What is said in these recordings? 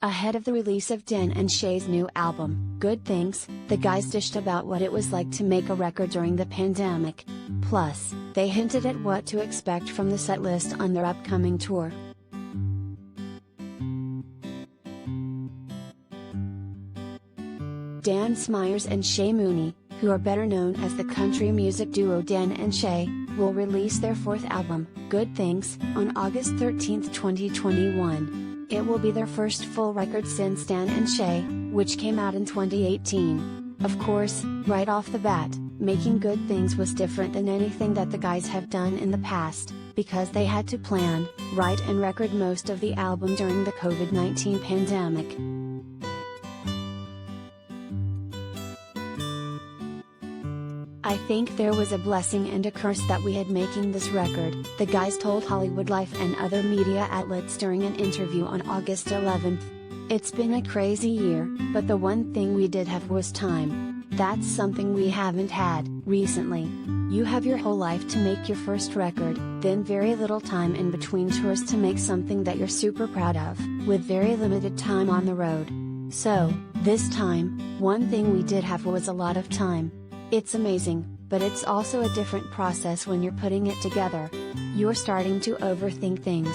Ahead of the release of Dan and Shay's new album, Good Things, the guys dished about what it was like to make a record during the pandemic. Plus, they hinted at what to expect from the setlist on their upcoming tour. Dan Smyers and Shay Mooney, who are better known as the country music duo Dan and Shay, will release their fourth album, Good Things, on August 13, 2021. It will be their first full record since Dan and Shay, which came out in 2018. Of course, right off the bat, making Good Things was different than anything that the guys have done in the past, because they had to plan, write and record most of the album during the COVID-19 pandemic. I think there was a blessing and a curse that we had making this record, the guys told HollywoodLife and other media outlets during an interview on August 11th. It's been a crazy year, but the one thing we did have was time. That's something we haven't had recently. You have your whole life to make your first record, then very little time in between tours to make something that you're super proud of, with very limited time on the road. So, this time, one thing we did have was a lot of time. It's amazing, but it's also a different process when you're putting it together. You're starting to overthink things.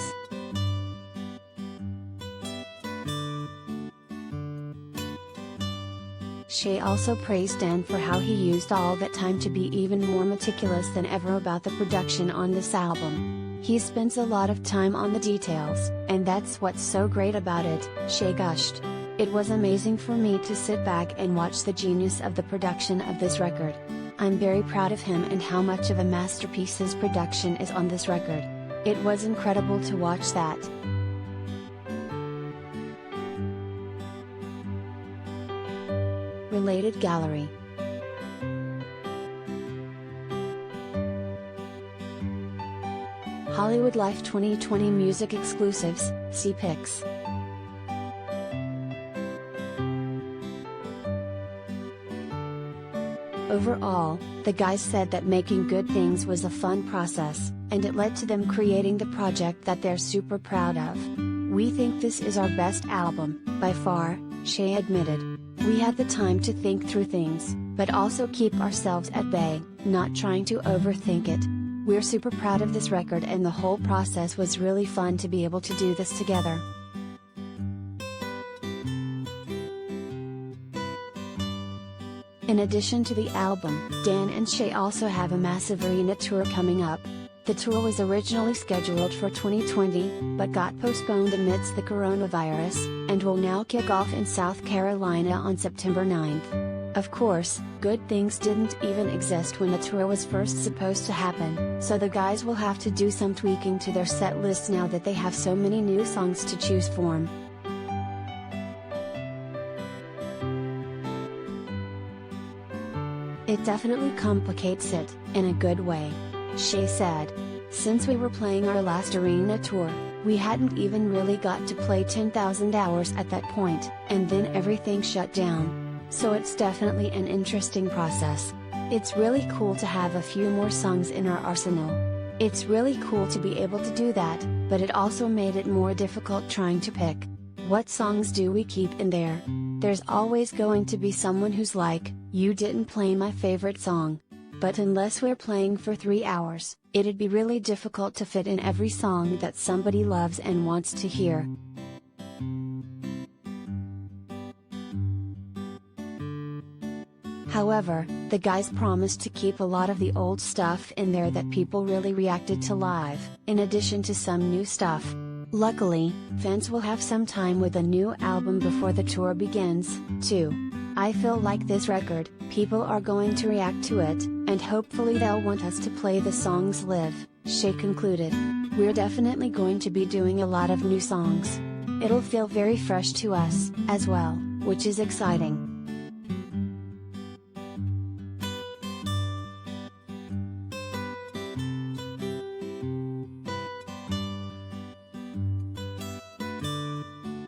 Shay also praised Dan for how he used all that time to be even more meticulous than ever about the production on this album. He spends a lot of time on the details, and that's what's so great about it, Shay gushed. It was amazing for me to sit back and watch the genius of the production of this record. I'm very proud of him and how much of a masterpiece his production is on this record. It was incredible to watch that. Related gallery. HollywoodLife 2020 music exclusives, see pics. Overall, the guys said that making Good Things was a fun process, and it led to them creating the project that they're super proud of. We think this is our best album, by far, Shay admitted. We had the time to think through things, but also keep ourselves at bay, not trying to overthink it. We're super proud of this record and the whole process was really fun to be able to do this together. In addition to the album, Dan and Shay also have a massive arena tour coming up. The tour was originally scheduled for 2020, but got postponed amidst the coronavirus, and will now kick off in South Carolina on September 9th. Of course, Good Things didn't even exist when the tour was first supposed to happen, so the guys will have to do some tweaking to their set list now that they have so many new songs to choose from. It definitely complicates it, in a good way. Shay said. Since we were playing our last arena tour, we hadn't even really got to play 10,000 hours at that point, and then everything shut down. So it's definitely an interesting process. It's really cool to have a few more songs in our arsenal. It's really cool to be able to do that, but it also made it more difficult trying to pick. What songs do we keep in there? There's always going to be someone who's like, you didn't play my favorite song. But unless we're playing for 3 hours, it'd be really difficult to fit in every song that somebody loves and wants to hear. However, the guys promised to keep a lot of the old stuff in there that people really reacted to live, in addition to some new stuff. Luckily, fans will have some time with a new album before the tour begins, too. I feel like this record, people are going to react to it, and hopefully they'll want us to play the songs live, Shay concluded. We're definitely going to be doing a lot of new songs. It'll feel very fresh to us, as well, which is exciting.